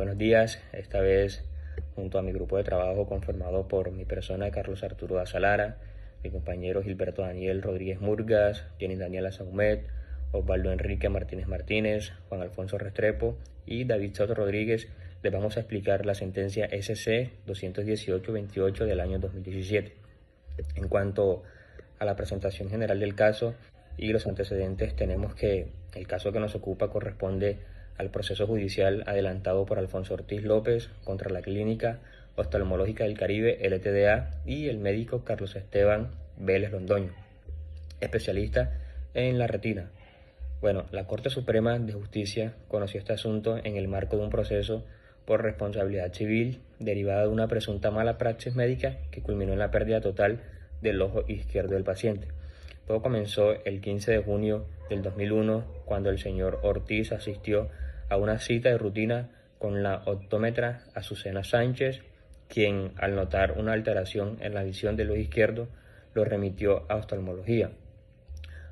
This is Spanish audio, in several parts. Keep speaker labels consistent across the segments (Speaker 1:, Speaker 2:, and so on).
Speaker 1: Buenos días, esta vez junto a mi grupo de trabajo conformado por mi persona Carlos Arturo Dazalara, mi compañero Gilberto Daniel Rodríguez Murgas, Jenny Daniela Saumet, Osvaldo Enrique Martínez Martínez, Juan Alfonso Restrepo y David Soto Rodríguez, les vamos a explicar la sentencia SC 218-28 del año 2017. En cuanto a la presentación general del caso y los antecedentes, tenemos que el caso que nos ocupa corresponde al proceso judicial adelantado por Alfonso Ortiz López contra la Clínica Oftalmológica del Caribe, LTDA, y el médico Carlos Esteban Vélez Londoño, especialista en la retina. Bueno, la Corte Suprema de Justicia conoció este asunto en el marco de un proceso por responsabilidad civil derivada de una presunta mala praxis médica que culminó en la pérdida total del ojo izquierdo del paciente. Todo comenzó el 15 de junio del 2001, cuando el señor Ortiz asistió a una cita de rutina con la optómetra Azucena Sánchez, quien, al notar una alteración en la visión del ojo izquierdo, lo remitió a oftalmología.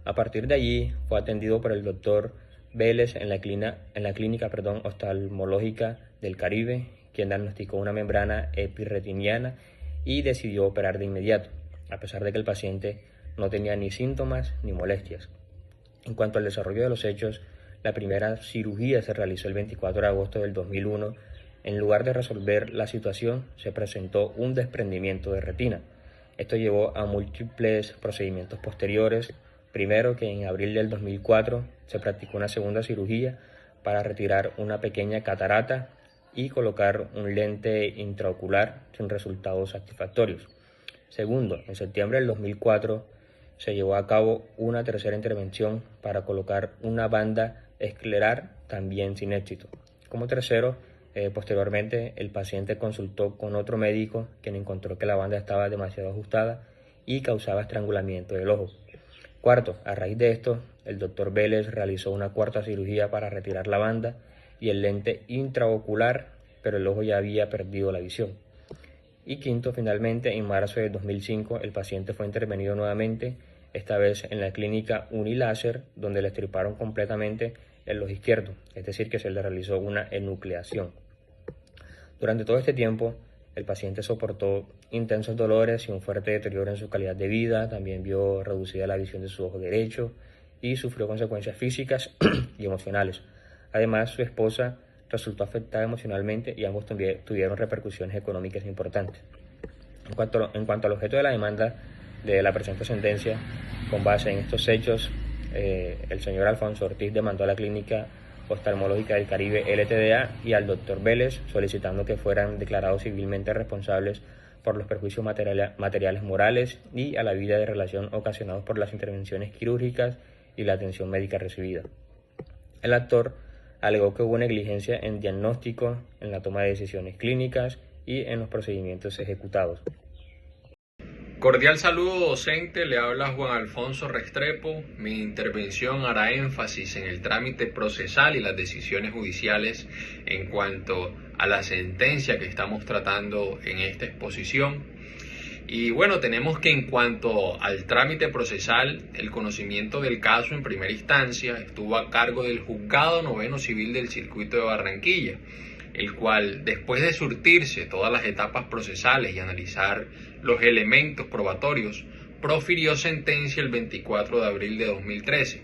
Speaker 1: A partir de allí, fue atendido por el doctor Vélez en la clínica oftalmológica del Caribe, quien diagnosticó una membrana epirretiniana y decidió operar de inmediato, a pesar de que el paciente no tenía ni síntomas ni molestias. En cuanto al desarrollo de los hechos, la primera cirugía se realizó el 24 de agosto del 2001. En lugar de resolver la situación, se presentó un desprendimiento de retina. Esto llevó a múltiples procedimientos posteriores. Primero, que en abril del 2004 se practicó una segunda cirugía para retirar una pequeña catarata y colocar un lente intraocular sin resultados satisfactorios. Segundo, en septiembre del 2004 se llevó a cabo una tercera intervención para colocar una banda esclerar, también sin éxito. Como tercero, posteriormente el paciente consultó con otro médico, quien encontró que la banda estaba demasiado ajustada y causaba estrangulamiento del ojo. Cuarto, a raíz de esto, el doctor Vélez realizó una cuarta cirugía para retirar la banda y el lente intraocular, pero el ojo ya había perdido la visión. Y quinto, finalmente, en marzo de 2005, el paciente fue intervenido nuevamente, esta vez en la clínica Uniláser, donde le extirparon completamente el ojo izquierdo, es decir, que se le realizó una enucleación. Durante todo este tiempo, el paciente soportó intensos dolores y un fuerte deterioro en su calidad de vida, también vio reducida la visión de su ojo derecho y sufrió consecuencias físicas y emocionales. Además, su esposa resultó afectada emocionalmente y ambos tuvieron repercusiones económicas importantes. En cuanto al objeto de la demanda de la presente sentencia, con base en estos hechos, el señor Alfonso Ortiz demandó a la Clínica Oftalmológica del Caribe, LTDA, y al doctor Vélez, solicitando que fueran declarados civilmente responsables por los perjuicios materiales morales y a la vida de relación ocasionados por las intervenciones quirúrgicas y la atención médica recibida. El actor alegó que hubo negligencia en diagnóstico, en la toma de decisiones clínicas y en los procedimientos ejecutados.
Speaker 2: Cordial saludo docente, le habla Juan Alfonso Restrepo. Mi intervención hará énfasis en el trámite procesal y las decisiones judiciales en cuanto a la sentencia que estamos tratando en esta exposición. Y bueno, tenemos que en cuanto al trámite procesal, el conocimiento del caso en primera instancia estuvo a cargo del Juzgado Noveno Civil del Circuito de Barranquilla, el cual, después de surtirse todas las etapas procesales y analizar los elementos probatorios, profirió sentencia el 24 de abril de 2013.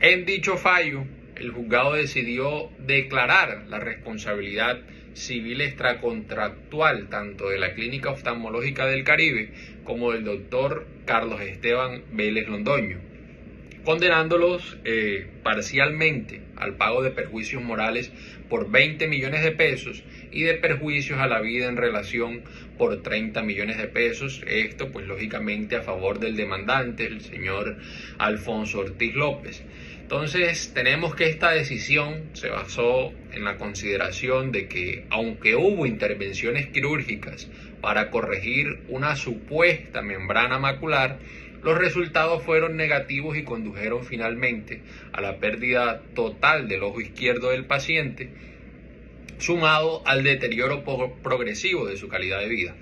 Speaker 2: En dicho fallo, el juzgado decidió declarar la responsabilidad civil extracontractual tanto de la Clínica Oftalmológica del Caribe como del doctor Carlos Esteban Vélez Londoño, condenándolos parcialmente al pago de perjuicios morales por 20 millones de pesos y de perjuicios a la vida en relación por 30 millones de pesos. Esto pues lógicamente a favor del demandante, el señor Alfonso Ortiz López. Entonces tenemos que esta decisión se basó en la consideración de que aunque hubo intervenciones quirúrgicas para corregir una supuesta membrana macular, los resultados fueron negativos y condujeron finalmente a la pérdida total del ojo izquierdo del paciente, sumado al deterioro progresivo de su calidad de vida.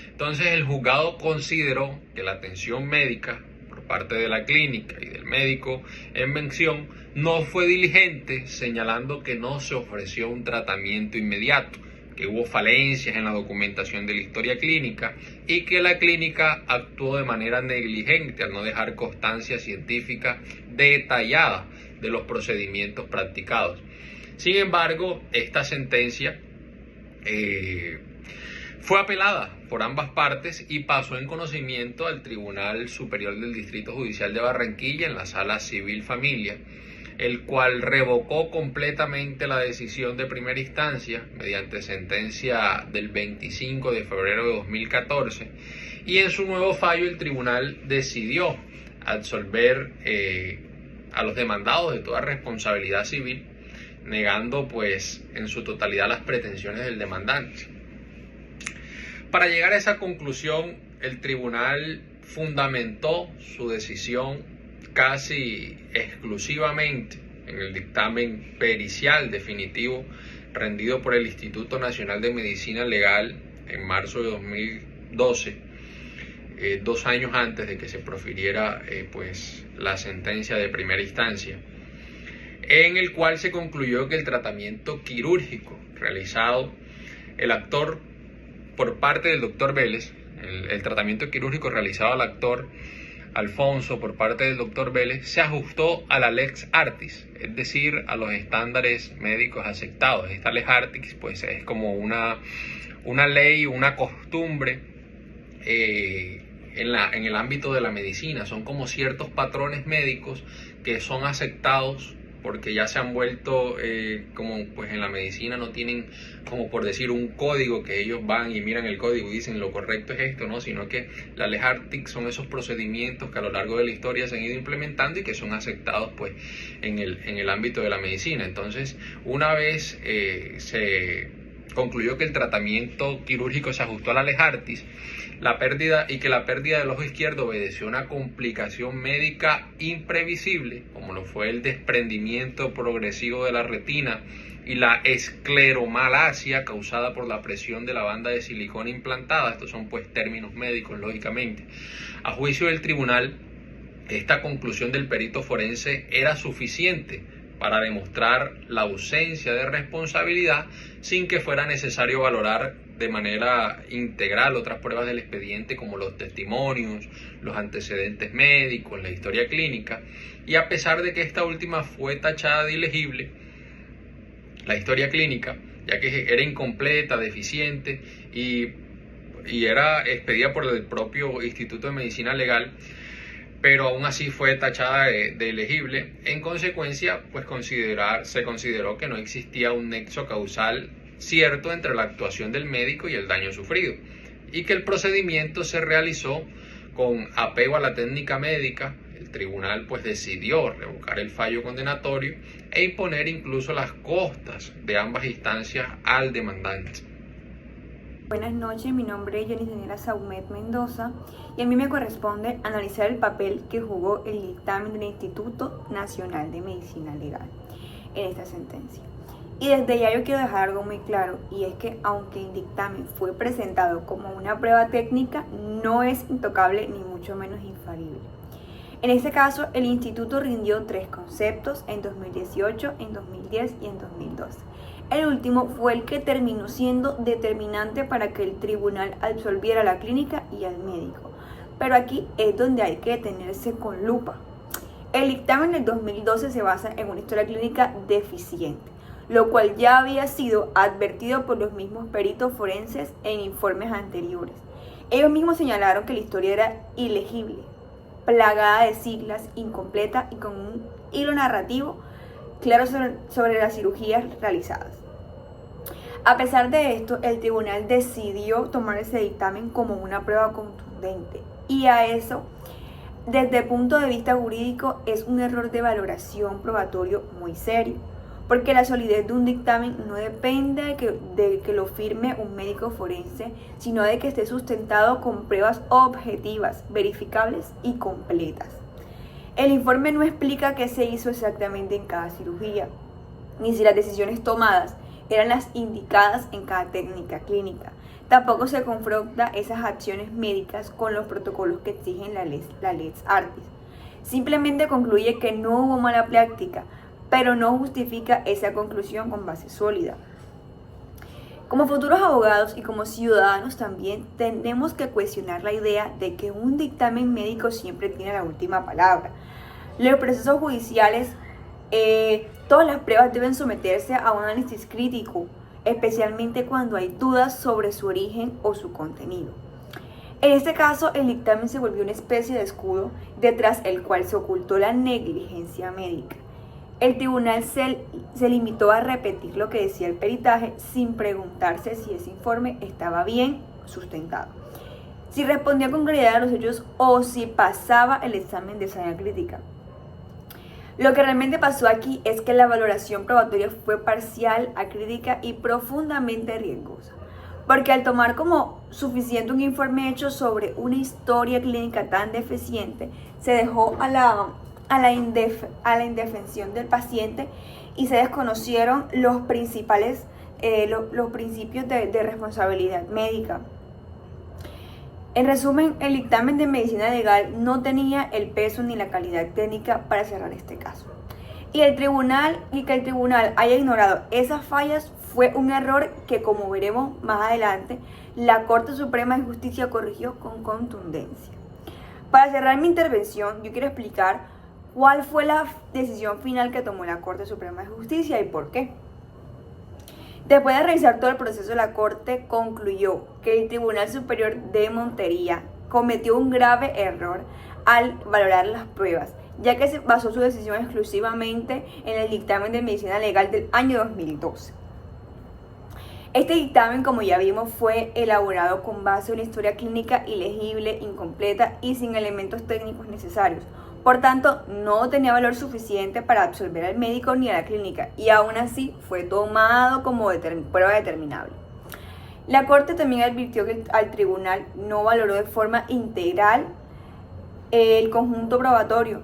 Speaker 2: Entonces el juzgado consideró que la atención médica por por parte de la clínica y del médico en mención no fue diligente, señalando que no se ofreció un tratamiento inmediato, que hubo falencias en la documentación de la historia clínica y que la clínica actuó de manera negligente al no dejar constancia científica detallada de los procedimientos practicados. Sin embargo, esta sentencia fue apelada por ambas partes y pasó en conocimiento al Tribunal Superior del Distrito Judicial de Barranquilla en la Sala Civil Familia, el cual revocó completamente la decisión de primera instancia mediante sentencia del 25 de febrero de 2014, y en su nuevo fallo el tribunal decidió absolver a los demandados de toda responsabilidad civil, negando pues en su totalidad las pretensiones del demandante. Para llegar a esa conclusión, el tribunal fundamentó su decisión casi exclusivamente en el dictamen pericial definitivo rendido por el Instituto Nacional de Medicina Legal en marzo de 2012, 2 años antes de que se profiriera pues la sentencia de primera instancia, en el cual se concluyó que el tratamiento quirúrgico realizado por parte del doctor Vélez, el tratamiento quirúrgico realizado al actor Alfonso por parte del doctor Vélez, se ajustó a la Lex Artis, es decir, a los estándares médicos aceptados. Esta Lex Artis pues es como una ley, una costumbre en el ámbito de la medicina. Son como ciertos patrones médicos que son aceptados porque ya se han vuelto, como pues en la medicina no tienen, como por decir, un código que ellos van y miran el código y dicen lo correcto es esto, ¿no? Sino que la Lex Artis son esos procedimientos que a lo largo de la historia se han ido implementando y que son aceptados pues en el ámbito de la medicina. Entonces, una vez se concluyó que el tratamiento quirúrgico se ajustó a la Lex Artis, la pérdida del ojo izquierdo obedeció a una complicación médica imprevisible, como lo fue el desprendimiento progresivo de la retina y la escleromalacia causada por la presión de la banda de silicona implantada. Estos son pues términos médicos, lógicamente. A juicio del tribunal, esta conclusión del perito forense era suficiente para demostrar la ausencia de responsabilidad sin que fuera necesario valorar de manera integral otras pruebas del expediente como los testimonios, los antecedentes médicos, la historia clínica. Y a pesar de que esta última fue tachada de ilegible, la historia clínica, ya que era incompleta, deficiente y era expedida por el propio Instituto de Medicina Legal, pero aún así fue tachada de ilegible. En consecuencia, pues se consideró que no existía un nexo causal cierto entre la actuación del médico y el daño sufrido, y que el procedimiento se realizó con apego a la técnica médica. El tribunal pues decidió revocar el fallo condenatorio e imponer incluso las costas de ambas instancias al demandante.
Speaker 3: Buenas noches, mi nombre es Jenny Daniela Saumet Mendoza y a mí me corresponde analizar el papel que jugó el dictamen del Instituto Nacional de Medicina Legal en esta sentencia. Y desde ya yo quiero dejar algo muy claro, y es que aunque el dictamen fue presentado como una prueba técnica, no es intocable ni mucho menos infalible. En este caso, el instituto rindió 3 conceptos en 2018, en 2010 y en 2012. El último fue el que terminó siendo determinante para que el tribunal absolviera a la clínica y al médico. Pero aquí es donde hay que detenerse con lupa. El dictamen del 2012 se basa en una historia clínica deficiente, lo cual ya había sido advertido por los mismos peritos forenses en informes anteriores. Ellos mismos señalaron que la historia era ilegible, plagada de siglas, incompleta y con un hilo narrativo claro sobre las cirugías realizadas. A pesar de esto, el tribunal decidió tomar ese dictamen como una prueba contundente, y a eso, desde el punto de vista jurídico, es un error de valoración probatorio muy serio, porque la solidez de un dictamen no depende de que lo firme un médico forense, sino de que esté sustentado con pruebas objetivas, verificables y completas. El informe no explica qué se hizo exactamente en cada cirugía, ni si las decisiones tomadas eran las indicadas en cada técnica clínica. Tampoco se confronta esas acciones médicas con los protocolos que exigen la Lex Artis. Simplemente concluye que no hubo mala práctica, pero no justifica esa conclusión con base sólida. Como futuros abogados y como ciudadanos también tenemos que cuestionar la idea de que un dictamen médico siempre tiene la última palabra. Los procesos judiciales, todas las pruebas deben someterse a un análisis crítico, especialmente cuando hay dudas sobre su origen o su contenido. En este caso, el dictamen se volvió una especie de escudo detrás el cual se ocultó la negligencia médica. El tribunal se limitó a repetir lo que decía el peritaje sin preguntarse si ese informe estaba bien sustentado, si respondía con claridad a los hechos o si pasaba el examen de sana crítica. Lo que realmente pasó aquí es que la valoración probatoria fue parcial, acrítica y profundamente riesgosa, porque al tomar como suficiente un informe hecho sobre una historia clínica tan deficiente, se dejó a la indefensión del paciente y se desconocieron los principios de responsabilidad médica. En resumen, el dictamen de medicina legal no tenía el peso ni la calidad técnica para cerrar este caso. Y que el tribunal haya ignorado esas fallas fue un error que, como veremos más adelante, la Corte Suprema de Justicia corrigió con contundencia. Para cerrar mi intervención, yo quiero explicar cuál fue la decisión final que tomó la Corte Suprema de Justicia y por qué. Después de revisar todo el proceso, la Corte concluyó que el Tribunal Superior de Montería cometió un grave error al valorar las pruebas, ya que se basó su decisión exclusivamente en el dictamen de medicina legal del año 2012. Este dictamen, como ya vimos, fue elaborado con base en una historia clínica ilegible, incompleta y sin elementos técnicos necesarios. Por tanto, no tenía valor suficiente para absolver al médico ni a la clínica, y aún así fue tomado como prueba determinable. La Corte también advirtió que al tribunal no valoró de forma integral el conjunto probatorio,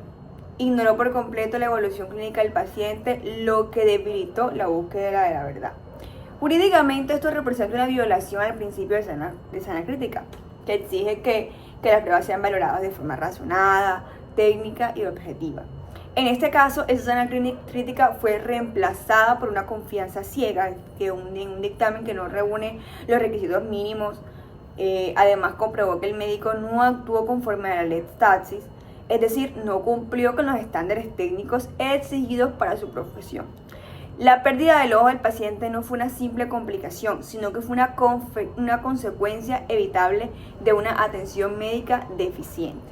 Speaker 3: ignoró por completo la evolución clínica del paciente, lo que debilitó la búsqueda de la verdad. Jurídicamente, esto representa una violación al principio de sana crítica, que exige que las pruebas sean valoradas de forma razonada, técnica y objetiva. En este caso, esa sana crítica fue reemplazada por una confianza ciega en un dictamen que no reúne los requisitos mínimos. Además, comprobó que el médico no actuó conforme a la ley Taxis, es decir, no cumplió con los estándares técnicos exigidos para su profesión. La pérdida del ojo del paciente no fue una simple complicación, sino que fue una consecuencia evitable de una atención médica deficiente.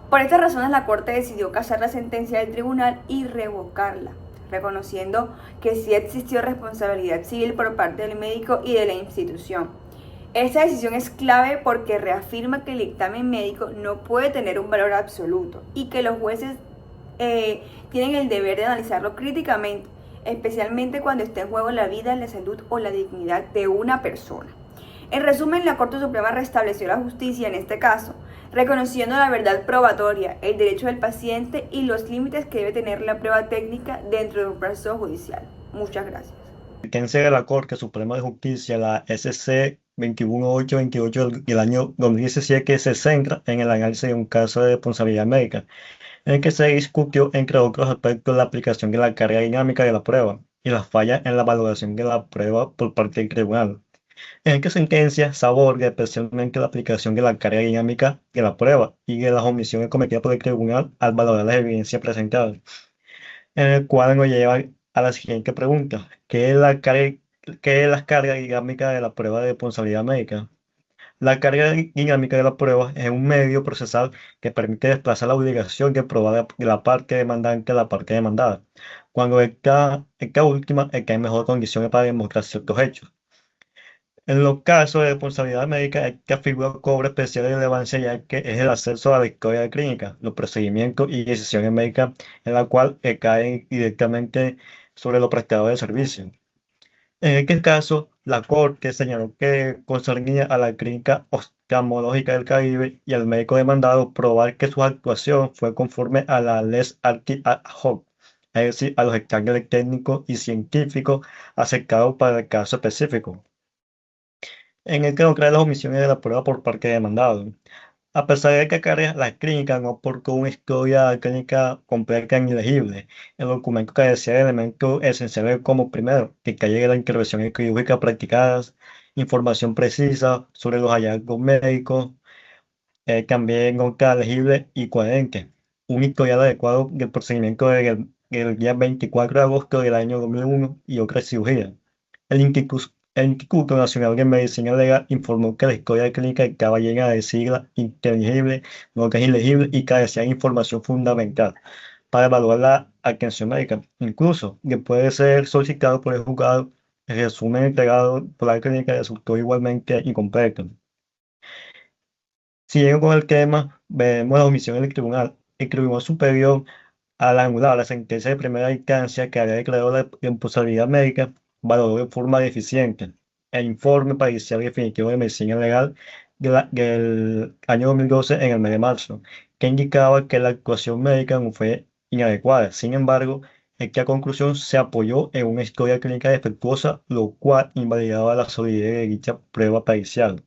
Speaker 3: Por estas razones, la Corte decidió casar la sentencia del tribunal y revocarla, reconociendo que sí existió responsabilidad civil por parte del médico y de la institución. Esta decisión es clave porque reafirma que el dictamen médico no puede tener un valor absoluto y que los jueces tienen el deber de analizarlo críticamente, especialmente cuando esté en juego la vida, la salud o la dignidad de una persona. En resumen, la Corte Suprema restableció la justicia en este caso, reconociendo la verdad probatoria, el derecho del paciente y los límites que debe tener la prueba técnica dentro de un proceso judicial. Muchas gracias.
Speaker 4: Sentencia de la Corte Suprema de Justicia, la SC 21828 del año 2017, que se centra en el análisis de un caso de responsabilidad médica, en el que se discutió, entre otros aspectos, la aplicación de la carga dinámica de la prueba y las fallas en la valoración de la prueba por parte del tribunal. En esta sentencia se aborda especialmente la aplicación de la carga dinámica de la prueba y de las omisiones cometidas por el tribunal al valorar las evidencias presentadas, en el cual nos lleva a la siguiente pregunta: ¿qué es la carga dinámica de la prueba de responsabilidad médica? La carga dinámica de la prueba es un medio procesal que permite desplazar la obligación de probar de la parte demandante a la parte demandada, cuando esta última está en mejor condiciones para demostrar ciertos hechos. En los casos de responsabilidad médica, esta figura cobra especial relevancia, ya que es el acceso a la historia clínica, los procedimientos y decisiones médicas, en la cual caen directamente sobre los prestadores de servicios. En este caso, la Corte señaló que concernía a la Clínica Oftalmológica del Caribe y al médico demandado probar que su actuación fue conforme a la Les Artis ad hoc, es decir, a los estándares técnicos y científicos aceptados para el caso específico. En el que no crea las omisiones de la prueba por parte del demandado. A pesar de que acá la clínica no aportó una historia clínica completa ni legible, el documento carecía de elementos esenciales como primero, que calle la intervención quirúrgica practicadas, información precisa sobre los hallazgos médicos, también nota legible y coherente, un historial adecuado del procedimiento del día 24 de agosto del año 2001 y otras cirugías. El Instituto Nacional de Medicina Legal informó que la historia clínica estaba llena de siglas inteligibles, notas ilegibles y carecía de información fundamental para evaluar la atención médica. Incluso, después de ser solicitado por el juzgado, el resumen entregado por la clínica resultó igualmente incompleto. Siguiendo con el tema, vemos la omisión del tribunal. El Tribunal Superior, al anular la sentencia de primera instancia que había declarado la responsabilidad médica, valoró de forma deficiente el informe parcial definitivo de medicina legal del año 2012 en el mes de marzo, que indicaba que la actuación médica no fue inadecuada. Sin embargo, esta conclusión se apoyó en una historia clínica defectuosa, lo cual invalidaba la solidez de dicha prueba parcial.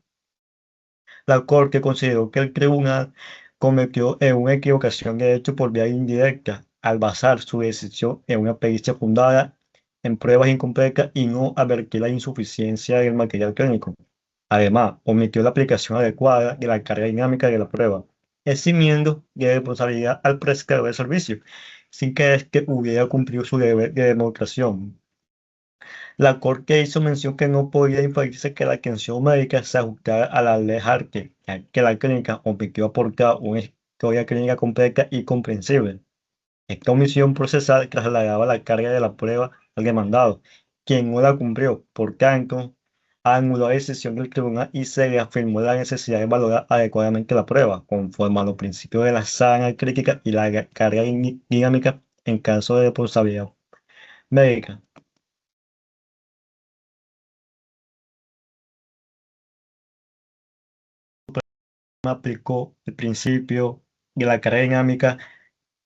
Speaker 4: La Corte consideró que el tribunal cometió una equivocación de hecho por vía indirecta al basar su decisión en una pericia fundada en pruebas incompletas y no advertir la insuficiencia del material clínico. Además, omitió la aplicación adecuada de la carga dinámica de la prueba, eximiendo de responsabilidad al prestador de servicio, sin que éste hubiera cumplido su deber de demostración. La Corte hizo mención que no podía inferirse que la atención médica se ajustara a la ley Hartley, ya que la clínica omitió aportar una historia clínica completa y comprensible. Esta omisión procesal trasladaba la carga de la prueba al demandado, quien no la cumplió. Por tanto, anuló la decisión del tribunal y se le afirmó la necesidad de valorar adecuadamente la prueba, conforme a los principios de la sana crítica y la carga dinámica en caso de responsabilidad médica. Aplicó el principio de la carga dinámica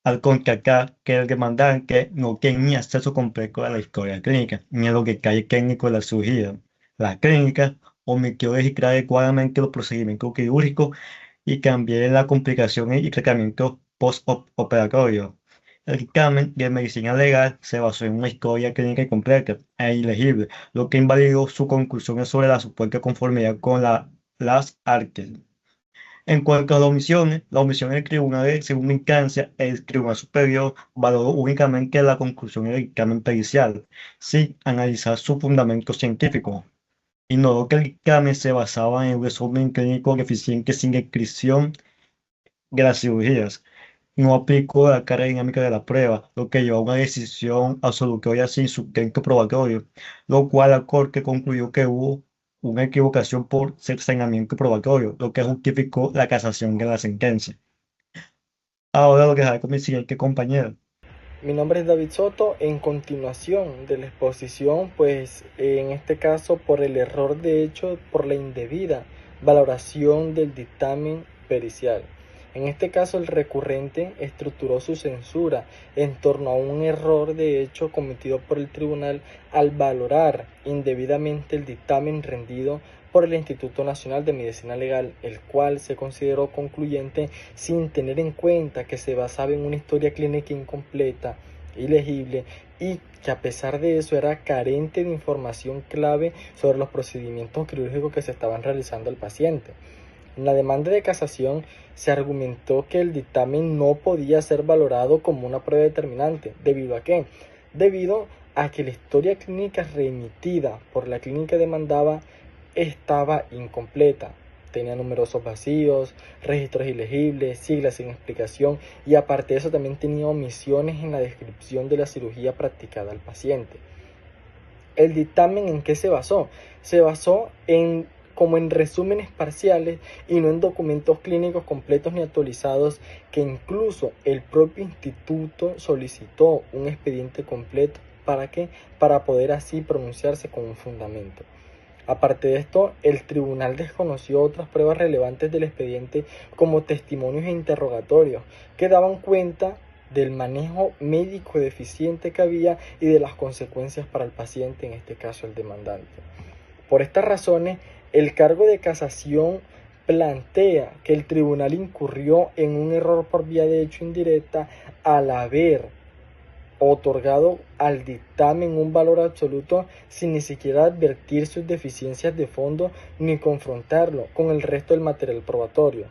Speaker 4: al constatar que el demandante no tenía acceso completo a la historia clínica ni a los detalles técnicos de la cirugía. La clínica omitió registrar adecuadamente los procedimientos quirúrgicos y también las complicaciones y tratamientos postoperatorios. El dictamen de medicina legal se basó en una historia clínica incompleta e ilegible, lo que invalidó sus conclusiones sobre la supuesta conformidad con las artes. En cuanto a la omisión del tribunal de segunda instancia, el Tribunal Superior valoró únicamente la conclusión del dictamen pericial, sin analizar su fundamento científico. Ignoró que el dictamen se basaba en un resumen clínico deficiente sin descripción de las cirugías. No aplicó la carga dinámica de la prueba, lo que llevó a una decisión absolutoria sin sustento probatorio, lo cual la Corte concluyó que hubo una equivocación por cercenamiento probatorio, lo que justificó la casación de la sentencia. Ahora lo dejaré con mi siguiente compañero.
Speaker 5: Mi nombre es David Soto. En continuación de la exposición, pues en este caso por el error de hecho, por la indebida valoración del dictamen pericial. En este caso el recurrente estructuró su censura en torno a un error de hecho cometido por el tribunal al valorar indebidamente el dictamen rendido por el Instituto Nacional de Medicina Legal, el cual se consideró concluyente sin tener en cuenta que se basaba en una historia clínica incompleta, ilegible y que a pesar de eso era carente de información clave sobre los procedimientos quirúrgicos que se estaban realizando al paciente. En la demanda de casación se argumentó que el dictamen no podía ser valorado como una prueba determinante. ¿Debido a qué? Debido a que la historia clínica remitida por la clínica demandada estaba incompleta. Tenía numerosos vacíos, registros ilegibles, siglas sin explicación y aparte de eso también tenía omisiones en la descripción de la cirugía practicada al paciente. ¿El dictamen en qué se basó? Se basó como en resúmenes parciales y no en documentos clínicos completos ni actualizados, que incluso el propio instituto solicitó un expediente completo. ¿Para qué? Para poder así pronunciarse con un fundamento. Aparte de esto, el tribunal desconoció otras pruebas relevantes del expediente como testimonios e interrogatorios que daban cuenta del manejo médico deficiente que había y de las consecuencias para el paciente, en este caso el demandante. Por estas razones, el cargo de casación plantea que el tribunal incurrió en un error por vía de hecho indirecta al haber otorgado al dictamen un valor absoluto sin ni siquiera advertir sus deficiencias de fondo ni confrontarlo con el resto del material probatorio.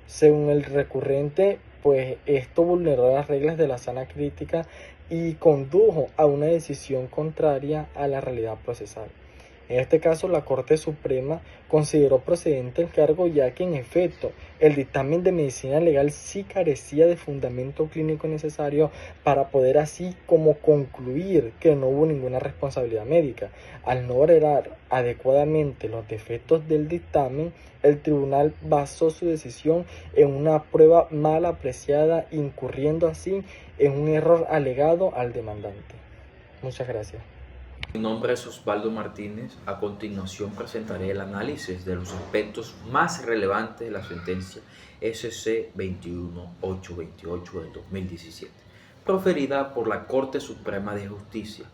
Speaker 5: Según el recurrente, pues esto vulneró las reglas de la sana crítica y condujo a una decisión contraria a la realidad procesal. En este caso, la Corte Suprema consideró procedente el cargo, ya que en efecto el dictamen de medicina legal sí carecía de fundamento clínico necesario para poder así como concluir que no hubo ninguna responsabilidad médica. Al no valorar adecuadamente los defectos del dictamen, el tribunal basó su decisión en una prueba mal apreciada, incurriendo así en un error alegado al demandante. Muchas gracias.
Speaker 6: Mi nombre es Osvaldo Martínez. A continuación presentaré el análisis de los aspectos más relevantes de la sentencia SC 21828 del 2017, proferida por la Corte Suprema de Justicia.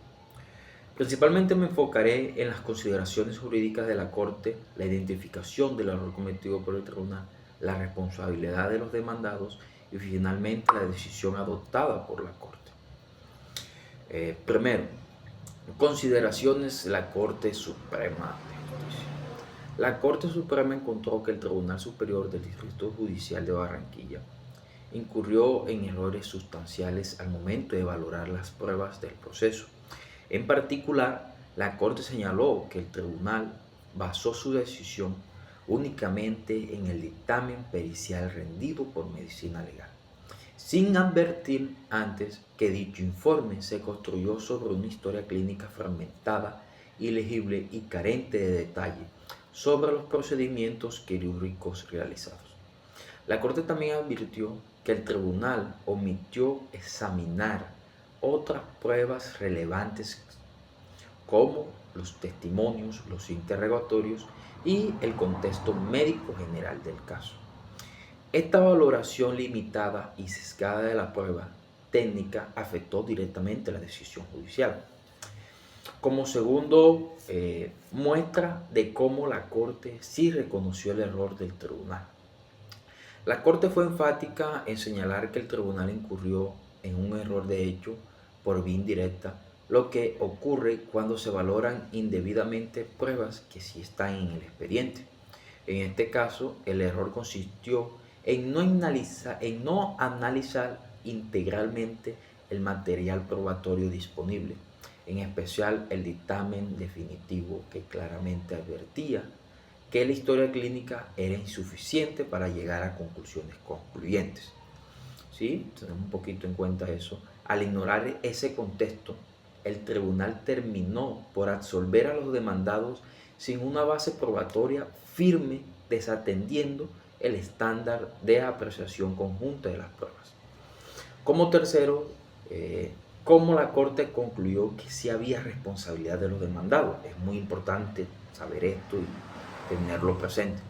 Speaker 6: Principalmente me enfocaré en las consideraciones jurídicas de la Corte, la identificación del error cometido por el tribunal, la responsabilidad de los demandados y finalmente la decisión adoptada por la Corte. Primero, consideraciones de la Corte Suprema de Justicia. La Corte Suprema encontró que el Tribunal Superior del Distrito Judicial de Barranquilla incurrió en errores sustanciales al momento de valorar las pruebas del proceso. En particular, la Corte señaló que el tribunal basó su decisión únicamente en el dictamen pericial rendido por medicina legal, sin advertir antes que dicho informe se construyó sobre una historia clínica fragmentada, ilegible y carente de detalle sobre los procedimientos quirúrgicos realizados. La Corte también advirtió que el tribunal omitió examinar otras pruebas relevantes como los testimonios, los interrogatorios y el contexto médico general del caso. Esta valoración limitada y sesgada de la prueba técnica afectó directamente la decisión judicial. Como segundo, muestra de cómo la Corte sí reconoció el error del tribunal. La Corte fue enfática en señalar que el tribunal incurrió en un error de hecho por vía indirecta, lo que ocurre cuando se valoran indebidamente pruebas que sí están en el expediente. En este caso, el error consistió en no analizar integralmente el material probatorio disponible, en especial el dictamen definitivo que claramente advertía que la historia clínica era insuficiente para llegar a conclusiones concluyentes. ¿Sí? Tenemos un poquito en cuenta eso. Al ignorar ese contexto, el tribunal terminó por absolver a los demandados sin una base probatoria firme, desatendiendo el estándar de apreciación conjunta de las pruebas. Como tercero, cómo la Corte concluyó que sí había responsabilidad de los demandados. Es muy importante saber esto y tenerlo presente.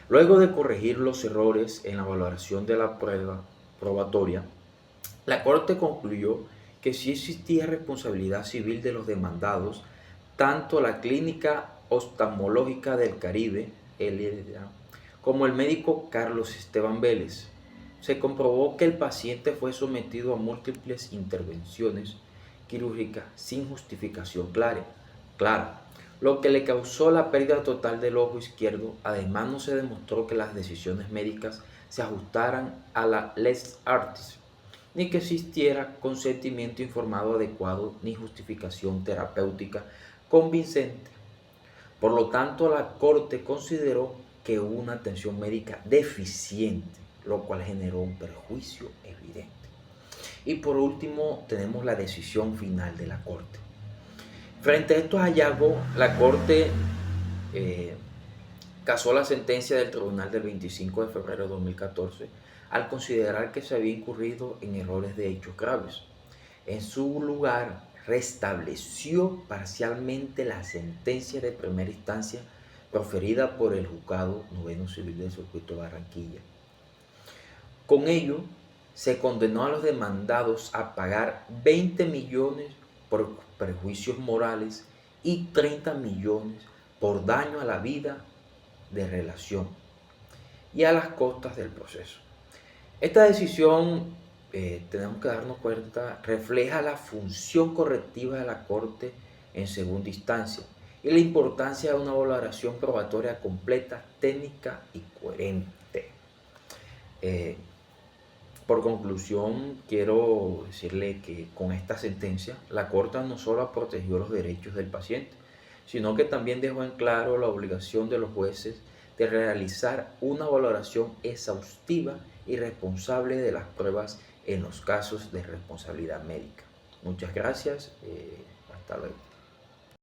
Speaker 6: Luego de corregir los errores en la valoración de la prueba probatoria, la Corte concluyó que sí existía responsabilidad civil de los demandados, tanto la Clínica Oftalmológica del Caribe, LLA, como el médico Carlos Esteban Vélez. Se comprobó que el paciente fue sometido a múltiples intervenciones quirúrgicas sin justificación clara, lo que le causó la pérdida total del ojo izquierdo. Además, no se demostró que las decisiones médicas se ajustaran a la lex artis, ni que existiera consentimiento informado adecuado ni justificación terapéutica convincente. Por lo tanto, la Corte consideró que hubo una atención médica deficiente, lo cual generó un perjuicio evidente. Y por último, tenemos la decisión final de la Corte. Frente a estos hallazgos, la Corte casó la sentencia del Tribunal del 25 de febrero de 2014 al considerar que se había incurrido en errores de hechos graves. En su lugar, restableció parcialmente la sentencia de primera instancia proferida por el Juzgado Noveno Civil del Circuito de Barranquilla. Con ello, se condenó a los demandados a pagar 20 millones por perjuicios morales y 30 millones por daño a la vida de relación. y a las costas del proceso. Esta decisión, tenemos que darnos cuenta, refleja la función correctiva de la Corte en segunda instancia y la importancia de una valoración probatoria completa, técnica y coherente. Por conclusión, quiero decirle que con esta sentencia, la Corte no solo protegió los derechos del paciente, sino que también dejó en claro la obligación de los jueces de realizar una valoración exhaustiva y responsable de las pruebas en los casos de responsabilidad médica. Muchas gracias, hasta luego.